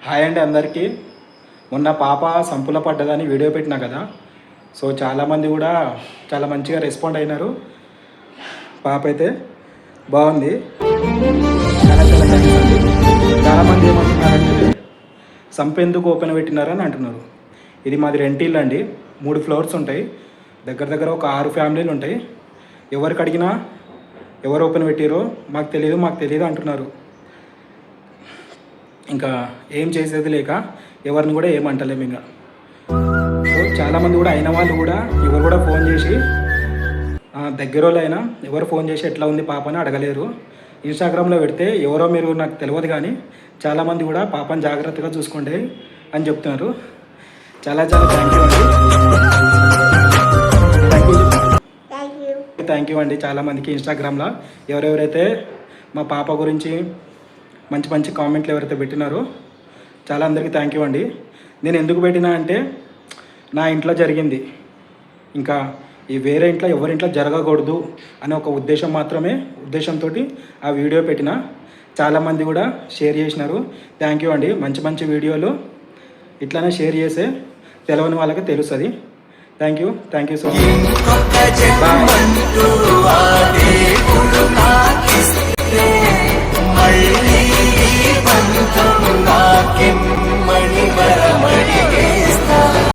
Hi అండి అందరికీ. మొన్న పాప సంపుల పడ్డదని వీడియో పెట్టినా కదా, సో చాలామంది కూడా చాలా మంచిగా రెస్పాండ్ అయినారు. పాప అయితే బాగుంది. చాలా చాలా థ్యాంక్స్ అండి. చాలామంది ఏమంటున్నారంటే సంపు ఎందుకు ఓపెన్ పెట్టినారని అంటున్నారు. ఇది మాది రెంట్ ఇల్లు అండి, 3 ఫ్లోర్స్ ఉంటాయి. దగ్గర దగ్గర ఒక 6 ఫ్యామిలీలు ఉంటాయి. ఎవరికి అడిగినా ఎవరు ఓపెన్ పెట్టారో మాకు తెలియదు అంటున్నారు. ఇంకా ఏం చేసేది లేక ఎవరిని కూడా ఏమంటలేము. ఇంకా సో చాలామంది కూడా అయిన వాళ్ళు కూడా ఎవరు కూడా ఫోన్ చేసి దగ్గర వాళ్ళు అయినా ఎవరు ఫోన్ చేసి ఎట్లా ఉంది పాప అని అడగలేరు. ఇన్స్టాగ్రామ్లో పెడితే ఎవరో మీరు నాకు తెలియదు కానీ చాలామంది కూడా పాపని జాగ్రత్తగా చూసుకోండి అని చెప్తున్నారు. చాలా చాలా థ్యాంక్ యూ అండి. చాలామందికి ఇన్స్టాగ్రామ్లో ఎవరెవరైతే మా పాప గురించి మంచి మంచి కామెంట్లు ఎవరైతే పెట్టినారో చాలా అందరికీ థ్యాంక్ యూ అండి. నేను ఎందుకు పెట్టినా అంటే నా ఇంట్లో జరిగింది, ఇంకా ఈ వేరే ఇంట్లో ఎవరింట్లో జరగకూడదు అనే ఒక ఉద్దేశంతో ఆ వీడియో పెట్టిన. చాలామంది కూడా షేర్ చేసినారు. థ్యాంక్ యూ అండి. మంచి మంచి వీడియోలు ఇట్లానే షేర్ చేసే తెలియని వాళ్ళకి తెలుస్తుంది. Thank you so much. Bye.